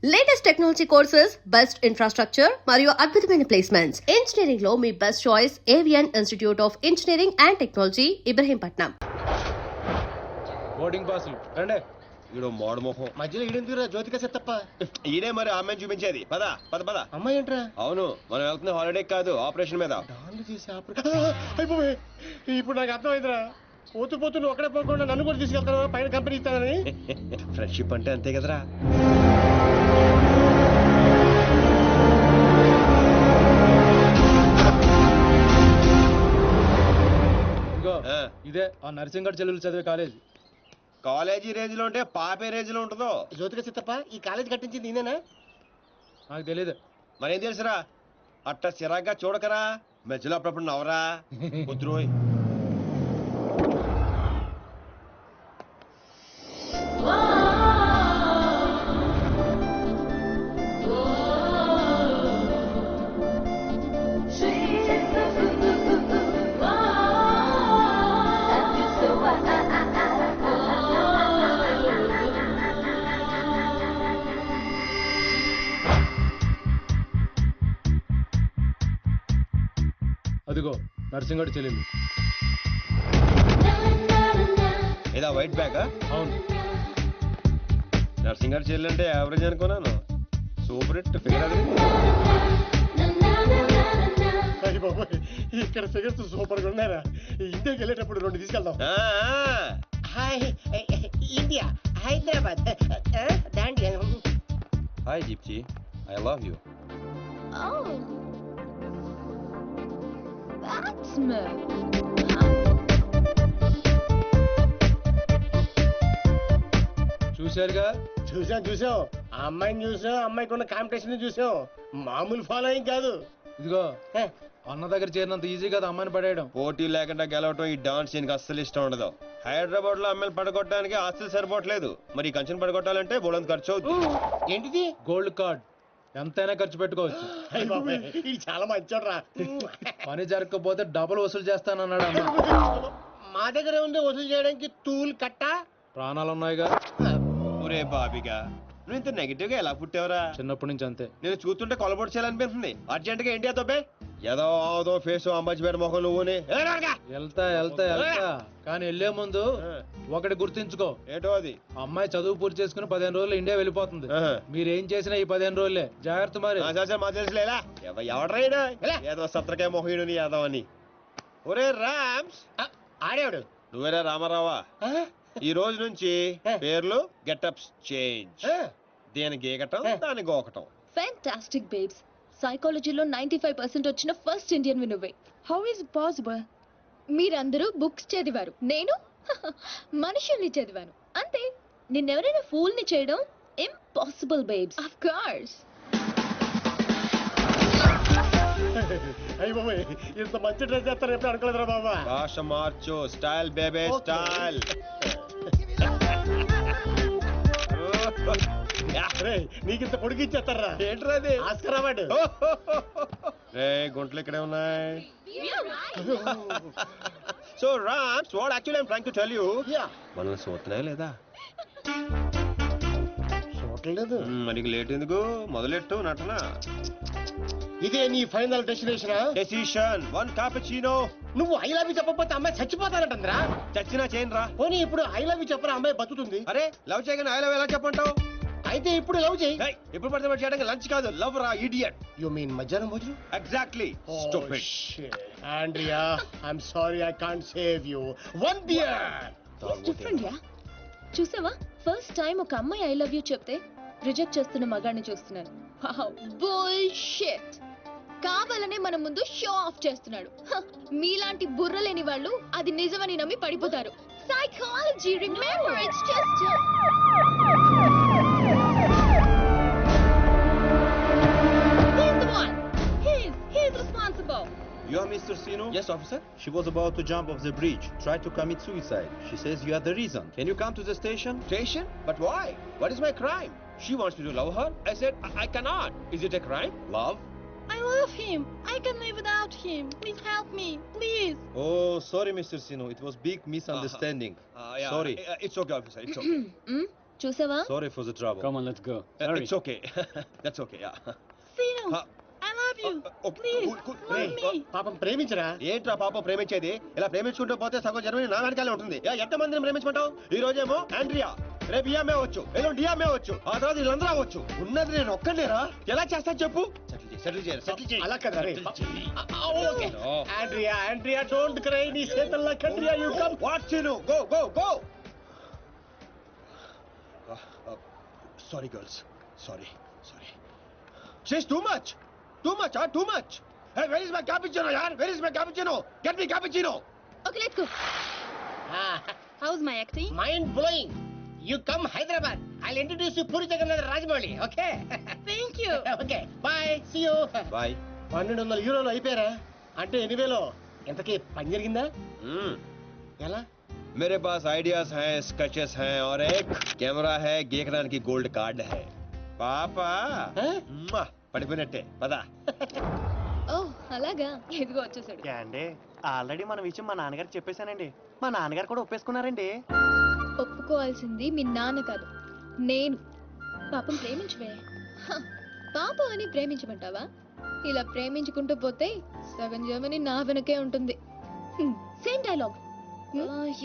Latest technology courses, best infrastructure మరియు అద్భుతమైన placements. Engineering లో మీ best choice Avian institute of engineering and technology, Ibrahimpatnam. Boarding పాసులు రండి. ఈడో మోడ మొహం మధ్యలో ఈడెందుకురా జ్యోతిక తప్ప ఈడే మరి అమ్మాయిని చూపించేది. పద పద పద. అమ్మాయి ఏంట్రా అవును, మనం వెళ్తున్న హాలిడే కాదు, ఆపరేషన్ మీద. డాన్లు చేసి అయిపోయి ఇప్పుడు నాకు అర్థమైందిరా. పోతూ పోతూ నువ్వు అక్కడే పోకుండా నన్ను కూడా తీసుకెళ్తాను, పైన కంపెనీ ఇస్తానని. ఫ్రెండ్షిప్ అంటే అంతే కదరా. ఇదిగో ఆ. ఇదే ఆ నర్సింగడ్ చెల్లెలు చదివే కాలేజీ. కాలేజీ రేంజ్ లో ఉంటే పాపే రేంజ్ లో ఉంటుందో. జ్యోతిక సిత్తప్ప ఈ కాలేజ్ కట్టించింది నేనేనా? నాకు తెలియదు. మరేం తెలుసురా, అట్ట చిరాగ్గా చూడకరా, మధ్యలో అప్పుడప్పుడు నవరా. కుదురోయ్. అదిగో నర్సింగడ్ చెల్లెలు. ఏదా వైట్ బ్యాగ్? అవును. నర్సింగ్ గారు చెల్లంటే యావరేజ్ అనుకున్నాను. సూపర్ హిట్ ఫిగర్ అది. అయ్య బాబోయ్, ఇక్కడ ఫిగర్స్ సూపర్ గా ఉన్నారా. ఇండియాకి వెళ్ళేటప్పుడు 2 తీసుకెళ్దాం. హాయ్ ఇండియా, హైదరాబాద్ దాండి. Hi Deepti, I love you. Oh, that's me. చూశారుగా. చూసాం ఆ అమ్మాయిని చూసాం, అమ్మాయికి ఉన్న కాంపిటీషన్ చూసాం. మామూలు ఫాలోయింగ్ కాదు. ఇదిగో హే, అన్న దగ్గర చేరినంత ఈజీ కదా అమ్మాయిని పడేయడం. పోటీ లేకుండా గెలవటం ఈ డాన్స్ దీనికి అస్సలు ఇష్టం ఉండదు. హైదరాబాద్ లో అమ్మాయిలు పడగొట్టడానికి ఆస్తులు సరిపోవట్లేదు, మరి ఈ కంచెను పడగొట్టాలంటే బోలంత ఖర్చు అవుతుంది. ఏంటిది? గోల్డ్ కార్డ్ ఎంతైనా ఖర్చు పెట్టుకోవచ్చు. అయ్య బాబోయ్, ఇది చాలా మంచోడ్రా. పని జరగకపోతే డబుల్ వసూలు చేస్తానన్నాడు అన్న. మా దగ్గర ఉంది వసూలు చేయడానికి తూల్ కట్ట. ప్రాణాలు ఉన్నాయిగా. ఒరే బాబిగా, నువ్వు ఇంత నెగిటివ్ గా ఎలా పుట్టావురా? చిన్నప్పటి నుంచి అంతే. నేను చూస్తుంటే కొలబొట్టు చేయాలనిపిస్తుంది. అర్జెంట్ గా ఏంటి అదొబ్బే? ఏదో ఫేస్ అంబాజీపేట మొహం నువ్వుని. వెళ్తా కానీ వెళ్లే ముందు ఒకటి గుర్తించుకో. ఏటో అది? అమ్మాయి చదువు పూర్తి చేసుకుని 15 రోజులు ఇండియా వెళ్ళిపోతుంది. మీరేం చేసినా ఈ 15 రోజులే జాగ్రత్త. మరి మా తెలుసులేలా ఎవడ్రైనా ఏదో సత్రకాయ మొహీడు నీ యాదవ్ అని. ఒరే రామ్స్, ఆడేవాడు నువ్వేరా రామారావా? ఈ రోజు నుంచి పేర్లు గెటప్స్ చేంజ్. దేని గీకటం, దాని గోకటం. Fantastic babes. సైకాలజీలో 95% వచ్చిన ఫస్ట్ ఇండియన్ నువ్వే. How is possible? మీరందరూ బుక్స్ చదివారు, నేను మనుషుల్ని చదివాను. అంతే. నిన్నెవరైనా ఫూల్ ని చేయడం ఇంపాసిబుల్ బేబ్స్. Of course. అయ్య బాబోయ్, ఇంత మంచి డ్రెస్ చేస్తారు ఎప్పుడు అనుకోలేదురా బాబా. భాష మార్చు, స్టైల్ బేబే స్టైల్. నీకింత పొడిగి ఇచ్చేస్తారా? ఏంట్రా అది? Oscar award. రే గుంటలు ఇక్కడే ఉన్నాయి. So Rams, what actually I'm trying to tell you, మనల్ని చూస్తున్నాయా లేదా? చూడలేదు. మనకి లేట్ ఎందుకు, మొదలెట్టు నటన. ఇదే నీ ఫైనల్ డెస్టినేషన్? Decision 1 cappuccino. నువ్వు ఐ లవ్ యూ చెప్పకపోతే అమ్మాయి చచ్చిపోతానంటరా. చచ్చినా చేయను రా. పోనీ ఇప్పుడు ఐ లవ్ యూ చెప్పరా, అమ్మాయి బతుకుతుంది. అరే లవ్ చేయగానే ఐ లవ్ ఎలా చెప్పంటావు? అయితే ఇప్పుడు లవ్ చేయి. ఇప్పుడు పడితే పడి చేయడానికి లంచ్ కాదు, లవ్ రా ఇడియట్. యు మీన్ మధ్యాహ్నం భోజనం? Exactly. Stupid. Andrea, I'm sorry, I can't save you. 1 beer. Different yeah. చూసావా, ఫస్ట్ టైం ఒక అమ్మాయి ఐ లవ్ యూ చెప్తే రిజెక్ట్ చేస్తున్న మగాడిని చూస్తున్నాను. బుల్షిట్. కావాలనే మన ముందు షో ఆఫ్ చేస్తున్నాడు. మీలాంటి బుర్ర లేని వాళ్ళు అది నిజమని నమ్మి పడిపోతారు. Psychology, remember, it's just he's responsible. You are Mr. Sino? Yes, officer. She was about to jump off the bridge, tried to commit suicide. She says you are the reason. Can you come to the station? Station? But why? What is my crime? She wants me to love her. I said I cannot. Is it a crime? Love? I love him. I can live without him. Please help me, please. Oh, sorry, Mr. Sino. It was big misunderstanding. Yeah. Sorry. It's okay, officer. It's okay. చూసావా? Sorry for the trouble. Come on, let's go. Hurry. It's okay that's okay yeah Sinu, I love you. Please, రేయ్, me. పాపం ప్రేమించరా. ఏంట్రా పాప ప్రేమించేది? ఇలా ప్రేమించుకుంటూ పోతే సగం Germany నా వెనకాలే ఉంటుంది. ఎంతమందిని ప్రేమించుకుంటావు? ఈ రోజేమో ఆండ్రియా, రేపు ఈఎంఏ అవచ్చు, ఎల్లుండి డిఎంఏ అవచ్చు, ఆ తర్వాత వీళ్ళందరూ అవచ్చు. ఉన్నది నేను ఒక్కనేరా? ఎలా చేస్తా చెప్పు? సెటిల్ చేయాలి. అలా కదా రే. Okay Andrea don't cry. నీ చేతల్లో కండ్రియా you come. What Chinu go go go. Sorry girls, sorry. She's too much. Hey, where is my cappuccino, yaar? Where is my cappuccino? Get me cappuccino. Okay, let's go. How's my acting? Mind blowing. You come Hyderabad. I'll introduce you Puri Jagannath Rajamouli. Okay Thank you. Okay bye see you. Bye. 1200 యూరోలు అయిపోయారా? అంటే 8,000. ఎంతకీ పని జరిగిందా? ఎలా? मेरे पास ideas हैं, sketches हैं और एक कैमरा है, गेकरान की गोल्ड कार्ड है. पापा పడిపోయినట్టే పదా. ఓ అలాగా, ఇదిగో వచ్చేసాడు. అండి ఆల్రెడీ మన విషయం మా నాన్నగారికి చెప్పేశానండి. మా నాన్నగారు కూడా ఒప్పేసుకున్నారండి. ఒప్పుకోవాల్సింది మీ నాన్న కాదు, నేను. పాపం ప్రేమించవే. పాపం అని ప్రేమించమంటావా? ఇలా ప్రేమించుకుంటూ పోతే సగం జర్మనీ నా వెనకే ఉంటుంది. సేమ్ డైలాగ్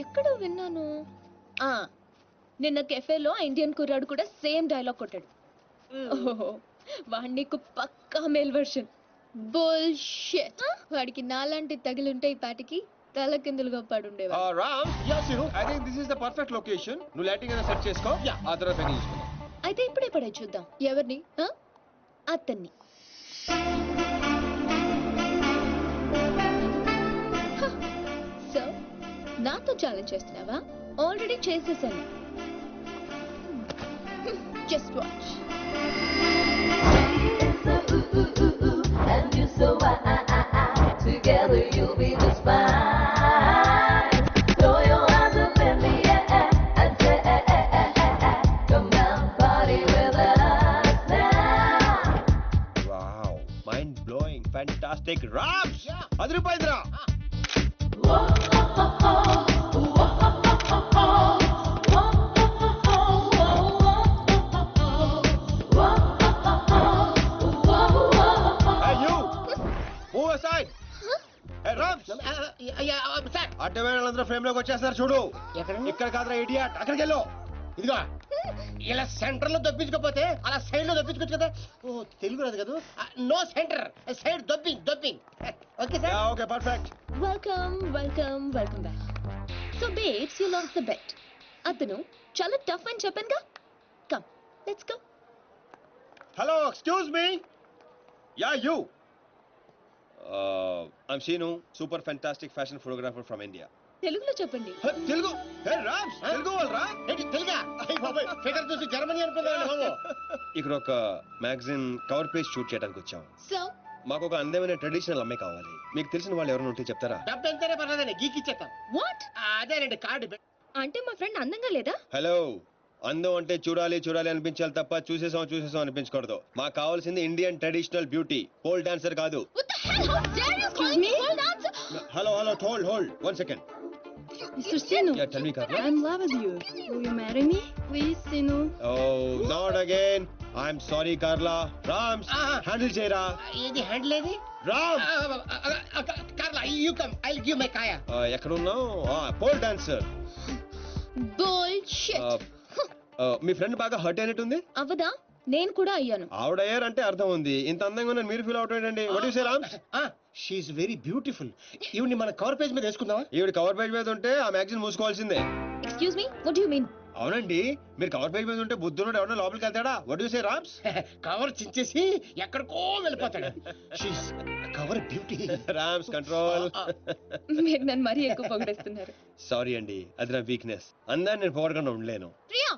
ఎక్కడో విన్నాను. నిన్న కెఫేలో ఇండియన్ కుర్రాడు కూడా సేమ్ డైలాగ్ కొట్టాడు. ఓహో, వాడి నీకు పక్కా మేల్ వర్షన్. బుల్షిట్. వాడికి నాలాంటి తగిలుంటే ఈ పాటికి తల కిందులుగా పడుండేవా. Ram, I think this is the perfect location. నువ్వు లైటింగ్ అయినా సెట్ చేసుకో, ఆ తర్వాత పెళ్లి చేసుకుందాం. అయితే ఇప్పుడే పడే చూద్దాం. ఎవరిని? అతన్ని. సో నాతో ఛాలెంజ్ చేస్తున్నావా? ఆల్రెడీ చేసేసాను. Just watch. And you so together you'll be just fine. Throw your hands up in the air and say, come down, party with us now. Wow, mind blowing, fantastic. Rams, అదిరిపోయిందిరా. అడ్డవేళందరూ frame లోకి వచ్చేస్తారు చూడు. ఇక్కడ కాదురా idiot, అక్కడికి వెళ్ళు. ఇదిగో ఇలా సెంటర్ లో దొప్పించుకోపోతే అలా సైడ్ లో దొప్పించుకోవచ్చు కదా. ఓ తెలుగు రాదు కదా. No centre, side dropping. Okay sir. Okay perfect. Welcome back. So bets you lost the bet. అతను చాలా టఫ్ అని చెప్పానుగా. Come let's go. Hello, excuse me. Yeah you. I'm Seenu, super fantastic fashion photographer from India. తెలుగులో చెప్పండి. తెలుగు? హే రామ్స్, తెలుగు వాళ్ళరా? ఏంటి తెలుగా? Figure చూసి Germany అనుకున్నాను బాబు. ఇక్కడ ఒక మ్యాగజైన్ కవర్ పేజ్ షూట్ చేయడానికి వచ్చాం. సో మాకు ఒక అందమైన ట్రెడిషనల్ అమ్మాయి కావాలి. మీకు తెలిసిన వాళ్ళు ఎవరైనా ఉంటే చెప్తారా? డబ్బు ఎంతైనా పర్లేదండి, గీకిచ్చేస్తాం. వాట్? అదేనండి కార్డు. అంటే మా ఫ్రెండ్ అందంగా లేదా? హలో, అందం అంటే చూడాలి అనిపించాలి తప్ప చూసేసాం అనిపించకూడదు. మాకు కావాల్సింది Indian traditional beauty, pole dancer కాదు. What the hell? How dare you call me pole dancer? Hello, hold 1 second. Mr. Sinu, Yeah, tell me, Karla. I'm in love with you. Will you marry me? Please, Sinu. Oh, not again. I'm sorry, Karla. Rams, handle చేయరా. ఏది handle ఏది? Ram, Carla you come, I will give my కాయా. ఎక్కడ ఉన్నావు? Pole dancer. Bullshit. మీ friend బాగా hurt అయినట్టుంది. అవదా? నేను కూడా అయ్యాను. ఆవిడయ్యారంటే అర్థం ఉంది. ఇంత అందంగా ఉన్నాను మీరు ఫీల్ అవుట్ ఏంటండి? What you say Rams? She is very beautiful. ఈవిని మన కవర్ పేజ్ మీద వేసుకుందామా? ఈవిడ కవర్ పేజ్ మీద ఉంటే ఆ magazine మూసుకోవాల్సిందే. Excuse me, what do you mean? అవునండి, మీరు కవర్ పేజ్ మీద ఉంటే బుద్ధుడు ఎవరైనా లోపలికి వెళ్తాడా? What you say Rams? Cover చించేసి ఎక్కడికో వెళ్ళిపోతాడు. She's cover beauty. Rams control. మీరు నన్ను మరీ ఎక్కువ పొగిడేస్తున్నారు. సారీ అండి, అది నా వీక్నెస్. అందాన్ని నేను పొగడకుండా ఉండలేను. ప్రియా,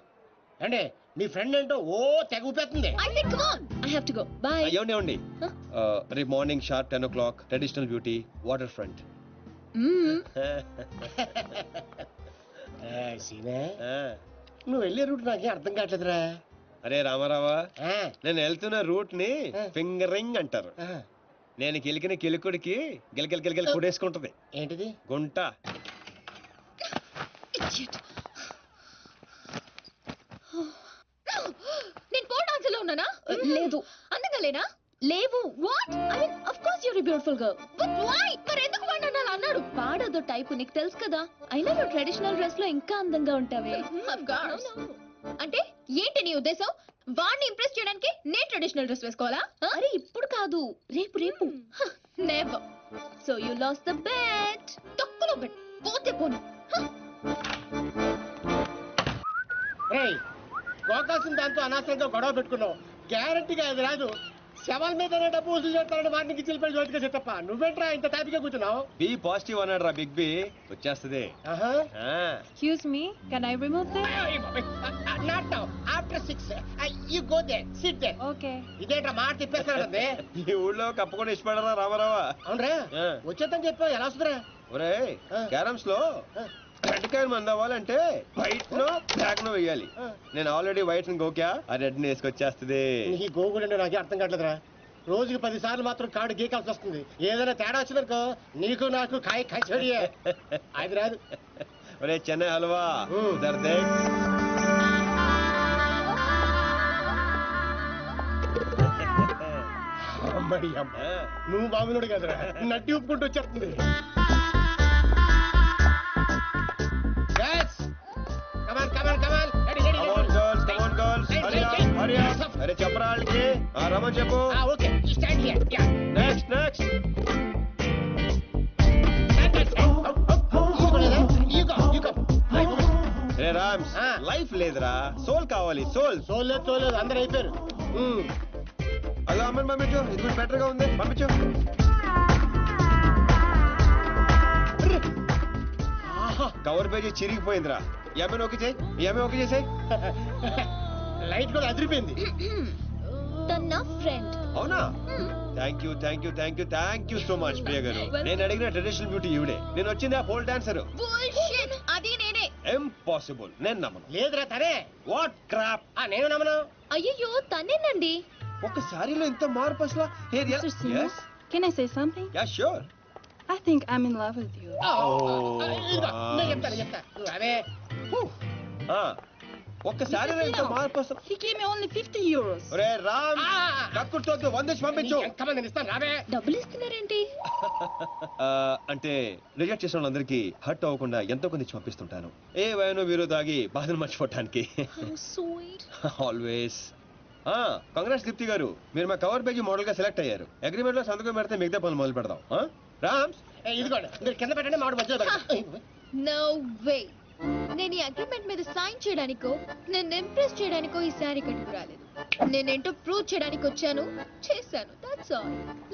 అంటే మీ ఫ్రెండ్ ఏంటో ఓ తెగ ఊపేస్తుంది. I think come on. I have to go. Bye. ఏమండి రేపు morning sharp 10 o'clock traditional beauty water front. సీనే, నువ్వు వెళ్ళే రూట్ నాకే అర్థం కావట్లేదురా. అరే రామారావా, నేను వెళ్తున్న రూట్ ని ఫింగరింగ్ అంటారు. నేను కిలికిన కిలుకుడికి గిలగిల కొడేసుకుంటది. ఏంటిది? గుంట. Idiot. లేదు అందుకలేనా లేవు what I mean of course your beautiful girl but why మరి ఎందుకు వాడు నన్ను అలా అన్నాడు వాడదో టైప్ నీకు తెలుసు కదా అయినా నువ్వు ట్రెడిషనల్ డ్రెస్ లో ఇంకా అందంగా ఉంటావే ఆఫ్ కోర్స్ అంటే ఏంటి నీ ఉద్దేశం వాడిని ఇంప్రెస్ చేయడానికి నేను ట్రెడిషనల్ డ్రెస్ వేసుకోవాలా అరే ఇప్పుడు కాదు రేపు రేపు never so you lost the bet తొక్కలో బెట్ పోతే పోను రేయ్ గోకాల్సిన దాంతో అనవసరంగా గొడవ పెట్టుకున్నావు గ్యారంటీగా అది రాదు శవాల మీద డబ్బు వసూలు చేస్తారని వాడికి చిల్లిపోయి జోటిగా చెట్టప్ప నువ్వేంట్రా ఇంత టాపిక్గా కూర్చున్నావు బి పాజిటివ్ అన్నాడు రా బిగ్ బి వచ్చేస్తుంది ఆహా Excuse me, can I remove them? Not now after 6 you go there sit there Okay. ఇదేంట్రా మాట తిప్పేస్తాడండి ఈ ఊళ్ళో కప్పకుండా ఇష్టపడరా రామారావా అవునరా ఆ. వచ్చేద్దని చెప్పావు ఎలా వస్తుందిరా ఒరే క్యారమ్స్ లో రెడ్ కాయిన్ మంది అవ్వాలంటే వైట్ నో బ్లాక్ నో వేయాలి నేను ఆల్రెడీ వైట్ గోకా ఆ రెడ్ ని వేసుకొచ్చేస్తుంది నీ గోగుడు అంటే నాకే అర్థం కావట్లేదురా రోజుకి 10 సార్లు మాత్రం కార్డు గీకాల్సి వస్తుంది ఏదైనా తేడా వచ్చిందనుకో నీకు నాకు కాయ కచ్చడియే అది రాదు ఒరే చెన్నై హల్వా ఉధర్ దేఖ్ అమ్మడి అమ్మ నువ్వు బాగున్నాడు కదరా నడ్డి ఉప్పుకుంటూ వచ్చేస్తుంది Come on girls, hurry up. అరే చెప్పరా వాళ్ళకి రమన్ చెప్పు okay stand here yeah next next ray Rams life లేదురా సోల్ కావాలి సోల్ చూడలేదు అందరు అయిపోయారు అలా అమ్మని పంపించు ఇది కూడా బెటర్ గా ఉంది పంపించు కవర్ పేజీ చిరిగిపోయిందిరా ఈ అమ్మాయిని ఓకే చేయి ఈ అమ్మాయి ఓకే చేసేయి లైట్ కూడా అదిరిపోయింది తన నా ఫ్రెండ్ అవునా థ్యాంక్ యూ సో మచ్ ప్రియ గారు నేను అడిగిన ట్రెడిషనల్ బ్యూటీ ఈవిడే నేను వచ్చింది ఆ పోల్ డాన్సర్ బుల్షిట్ అది నేనే ఇంపాసిబుల్ నేను నమ్మను లేదురా తనే వాట్ క్రాప్ నేను నమ్మను అయ్యో తనేనండి ఒక సారీలో ఇంత మార్పు అసలు Mr. Sinu, can I say something? Yeah sure I think I'm in love with you. నేను చెప్తా నువ్వు అవే ఒక్క సారీలో ఇంత మార్పు అసలు He gave me only 50 euros. ఒరే రామ్ కక్కుర్తోద్దు 100 పంపించు ఎంతమంది నేను ఇస్తాను రావే డబ్బులు ఇస్తున్నారేంటి అంటే రిజెక్ట్ చేసిన వాళ్ళందరికీ హర్ట్ అవ్వకుండా ఎంతో కొంత ఇచ్చి పంపిస్తుంటాను ఏ వయను వీరు తాగి బాధను మర్చిపోవటానికి స్వీట్ ఆల్వేస్ కంగ్రాట్స్ దీప్తి గారు మీరు మా కవర్ పేజీ మోడల్ గా సెలెక్ట్ అయ్యారు అగ్రిమెంట్ లో సంతకం పెడితే మిగతా పనులు మొదలు పెడదాం రామ్స్ ఇదిగోండి మీరు కింద పెట్టండి మామిడి మధ్యలో పెట్టండి నో వే నేను ఈ అగ్రిమెంట్ మీద సైన్ చేయడానికో నేను ఇంప్రెస్ చేయడానికో ఈ శారీ కట్టుకు రాలేదు నేనేంటో ప్రూవ్ చేయడానికి వచ్చాను చేశాను that's all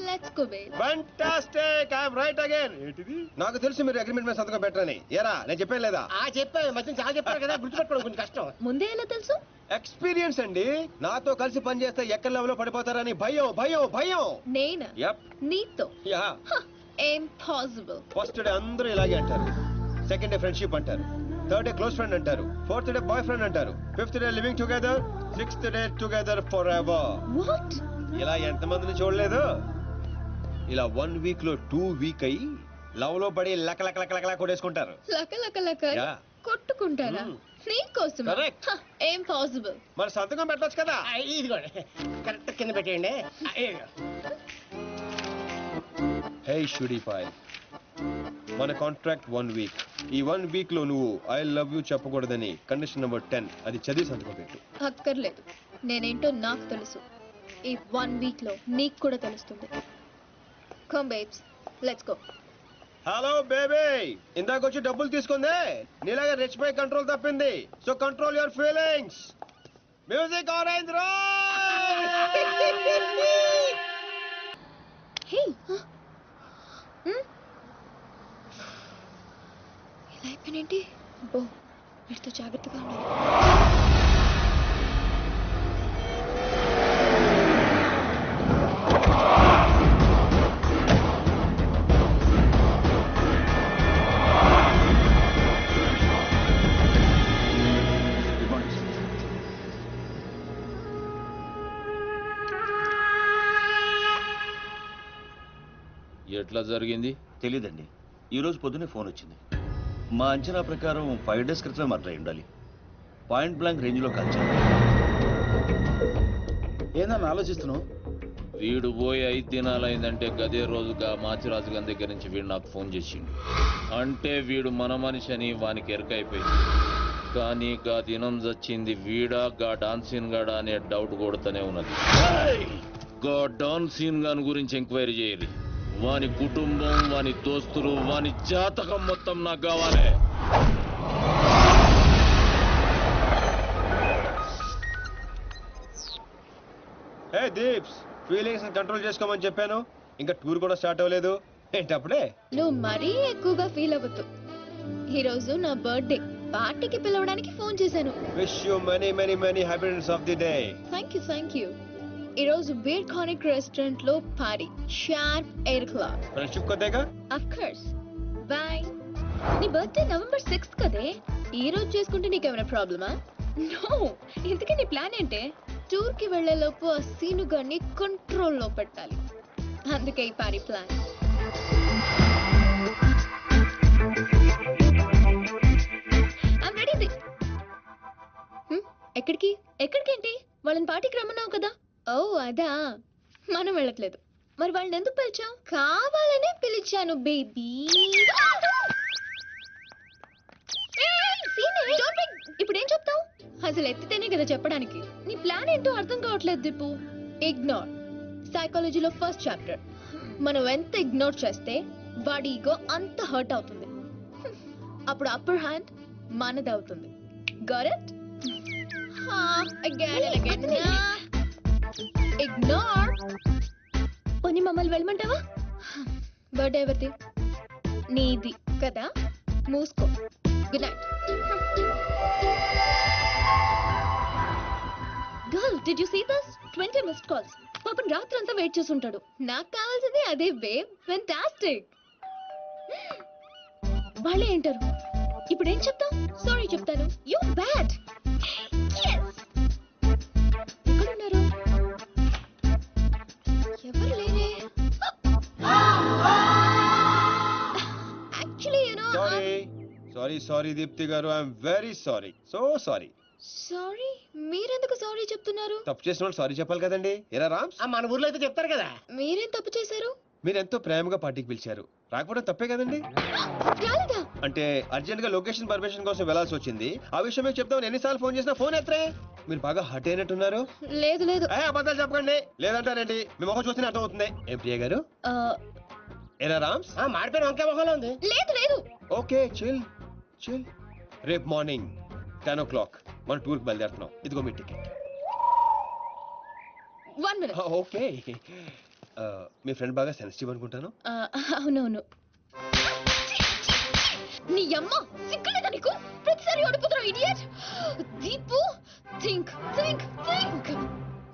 let's go babe fantastic I am right again ఏంటిది నాకు తెలుసు మీరు అగ్రిమెంట్ మీద సంతకం పెట్టరని ఏరా నేను చెప్పాను లేదా చెప్పాను మధ్య చాలా చెప్పారు కదా గుర్తుపెట్టుకోవడం కొంచెం కష్టం ముందే ఎలా తెలుసు ఎక్స్పీరియన్స్ అండి నాతో కలిసి పని చేస్తే ఎక్కడ లెవెల్ లో పడిపోతారని భయం నేనా యప్ నీతో యా ఇంపాసిబుల్ ఫస్ట్ డే అందరూ ఇలాగే అంటారు సెకండ్ డే ఫ్రెండ్షిప్ అంటారు థర్డ్ డే క్లోజ్ ఫ్రెండ్ అంటారు ఫోర్త్ డే బాయ్ ఫ్రెండ్ అంటారు fifth day living together sixth day together for ever what ఇలా ఎంతమందిని చూడలేదు ఇలా 1 వీక్ లో 2 వీక్ అయ్యి లవ్ లో పడి లక కొట్టేసుకుంటారు లక లక లక Yeah. కొట్టుకుంటారా నీకోసం Correct. ఇంపాసిబుల్ మరి సంతకం పెట్టొచ్చు కదా ఇదిగోండి కరెక్ట్ కింద పెట్టేయండి హే షుడీఫై మన కాంట్రాక్ట్ 1 వీక్ ఈ 1 వీక్ లో నువ్వు ఐ లవ్ యూ చెప్పకూడదని కండిషన్ నెంబర్ 10 అది చదివి సంతకం పెట్టు అక్కర్లేదు నేనేంటో నాకు తెలుసు ఈ 1 వీక్ లో నీకు కూడా తెలుస్తుంది come babes let's go hello baby ఇందాక వచ్చి డబ్బులు తీసుకుందే నీలాగా రెచ్చిపోయి కంట్రోల్ తప్పింది so control your feelings music orange hey ఇలా అయిపోయినేంటి బో వీటితో జాగ్రత్తగా ఉండాలి ఎట్లా జరిగింది తెలీదండి ఈరోజు పొద్దునే ఫోన్ వచ్చింది మా అంచనా ప్రకారం 5 డేస్ క్రితమే మర్డర్ అయి ఉండాలి పాయింట్ బ్లాంక్ రేంజ్లో కాల్చారు ఏందన్న ఆలోచిస్తున్నావు? వీడు పోయి 5 దినాలైందంటే గదే రోజుగా మాచిరాజు గారి దగ్గర నుంచి వీడు నాకు ఫోన్ చేసిండు. అంటే వీడు మన మనిషి అని వానికి ఎరకైపోయింది. కానీ గా దినం చచ్చింది వీడా గా డాన్సీన్ గాడా అనే డౌట్ కొడుతూనే ఉన్నది. గా డాన్సీన్ గాని గురించి ఎంక్వైరీ చేయాలి. వాని కుటుంబం, వాని దోస్తులు, వాని జాతకం మొత్తం నాకు కావాలి. ఏ దీప్స్, ఫీలింగ్స్ కంట్రోల్ చేసుకోమని చెప్పాను. ఇంకా టూర్ కూడా స్టార్ట్ అవ్వలేదు ఏంటప్పుడే? నువ్వు మరీ ఎక్కువగా ఫీల్ అవ్వద్దు. ఈ రోజు నా బర్త్డే పార్టీకి పిలవడానికి ఫోన్ చేశాను. Wish you many many many happiness of the day. Thank you. ఈ రోజు బీర్ కానిక్ రెస్టారెంట్ లో పార్టీ షార్ప్ 8 o'clock. ఫ్రెండ్షిప్ కొద్దేగా. Of course. బై. నీ బర్త్డే November 6th కదే. ఈ రోజు చేసుకుంటే నీకేమైనా ప్రాబ్లమా? నో. ఇంతకీ నీ ప్లాన్ ఏంటే? టూర్ కి వెళ్లే లోపు ఆ సీను గారిని కంట్రోల్లో పెట్టాలి. అందుకే ఈ పార్టీ ప్లాన్. I'm ready. ఎక్కడికేంటి? వాళ్ళని పార్టీకి రమ్మన్నావు కదా. ఓ అదా, మనం వెళ్ళట్లేదు. మరి వాళ్ళని ఎందుకు పిలిచావు? కావాలనే పిలిచాను బేబీ. ఇప్పుడు ఏం చెప్తావు? అసలు ఎత్తితేనే కదా చెప్పడానికి. నీ ప్లాన్ ఏంటో అర్థం కావట్లేదు దీపు. ఇగ్నోర్. సైకాలజీలో ఫస్ట్ చాప్టర్. మనం ఎంత ఇగ్నోర్ చేస్తే వాడి ఈగో అంత హర్ట్ అవుతుంది. అప్పుడు అప్పర్ హ్యాండ్ మనది అవుతుంది. Got it? ఇగ్నోర్. పోనీ మమ్మల్ని వెళ్ళమంటావా? బర్త్డే ఎవరిది? నీది కదా. మూసుకో. Good night. Girl, did you see this? 20 missed calls. పాపం రాత్రంతా వెయిట్ చేస్తుంటాడు. నాకు కావాల్సింది అదే బేబ్. ఫెంటాస్టిక్. వాళ్ళే ఏంటారు. ఇప్పుడు ఏం చెప్తావు? సారీ చెప్తాను. You bad. ఎక్కడున్నారు? ఎవరు లేరే. Actually you know sorry Deepti garu, I'm very sorry. Sorry. Sorry? మీరెందుకు సారీ చెప్తున్నారు? తప్పు చేసిన వాళ్ళు సారీ చెప్పాలి కదండి. ఎరా రామ్స్, మన ఊర్లో అయితే చెప్తారు కదా. మీరేం తప్పు చేశారు? మీరు ఎంతో ప్రేమగా పార్టీకి పిలిచారు, రాకపోవడం తప్పే కదండి. రాలేదా? అంటే అర్జెంట్ గా లొకేషన్ పర్మిషన్ కోసం వెళ్లాల్సి వచ్చింది. ఆ విషయం మీకు చెప్తామని ఎన్నిసార్లు ఫోన్ చేసినా ఫోన్ ఎత్తరే. మీరు బాగా హర్ట్ అయినట్టున్నారు. లేదు. అబద్ధాలు చెప్పకండి. లేదంటారేంటి? మీ ముఖం చూస్తేనే అర్థం అవుతుంది. ఏం ప్రియ గారు? ఎరా రామ్స్, మాడిపోయిన వంకాయ మొహంలో ఉంది. లేదు. Okay, chill. రేపు మార్నింగ్ 10 o'clock మనం టూర్కి బయలుదేరుతున్నాం. ఇదిగో మీ టికెట్. 1 minute. ఓకే. మీ ఫ్రెండ్ బాగా సెన్సిటివ్ అనుకుంటాను. అవునవును. నీ అమ్మ సిగ్గులేదా నీకు? ప్రతిసారి ఓడిపోతున్నావు idiot. Deepu, think.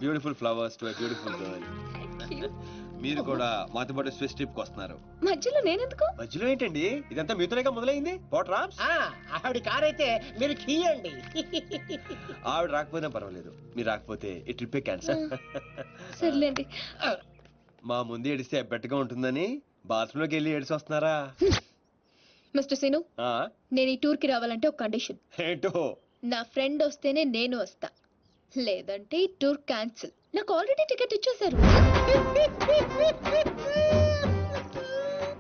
Beautiful flowers to a beautiful girl. మీరు కూడా మాతో పాటు స్విస్ ట్రిప్ కి వస్తున్నారు. మధ్యలో నేనెందుకు? మధ్యలో ఏంటండి? ఇదంతా మీతోనేగా మొదలైంది. పోట్ రామ్స్, ఆవిడ కార్ అయితే మీరు కీయండి. ఆవిడ రాకపోయినా పర్వాలేదు, మీరు రాకపోతే ఈ ట్రిప్ క్యాన్సల్. సర్లేండి. మా ముందు ఏడిస్తే ఎబ్బెట్టుగా ఉంటుందని బాత్రూమ్ లోకి వెళ్ళి ఏడిసి వస్తున్నారా? మిస్టర్ సీను, నేను ఈ టూర్ కి రావాలంటే ఒక కండిషన్. ఏంటో? నా ఫ్రెండ్ వస్తేనే నేను వస్తా, లేదంటే ఈ టూర్ క్యాన్సిల్. నాకు ఆల్రెడీ టికెట్ ఇచ్చేశారు.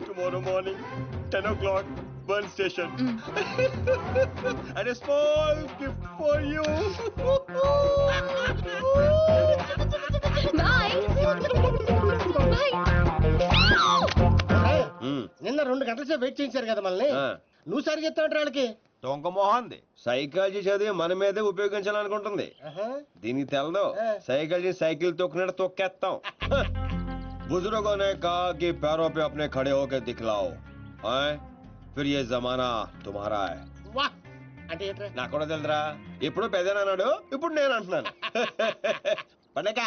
Tomorrow morning 10 o'clock burn station. And a small gift for you. Bye. నిన్న 2 గంటల సేపు వెయిట్ చేయించారు కదా మనల్ని. నువ్వు సరి చెప్తావు వాళ్ళకి. దొంగ మొహంది. సైకాలజీ చదివి మన మీదే ఉపయోగించాలనుకుంటుంది. దీనికి తెలదు. Psychology cycle తొక్కినట్టు తొక్కేస్తాం. बुजुर्गों ने कहा कि पैरों पे अपने खड़े होकर दिखलाओ, फिर ये जमाना तुम्हारा है. అంటే నాకు కూడా తెలుదురా. ఎప్పుడు పెద్దనన్నాడు, ఇప్పుడు నేను అంటున్నాను. పండగ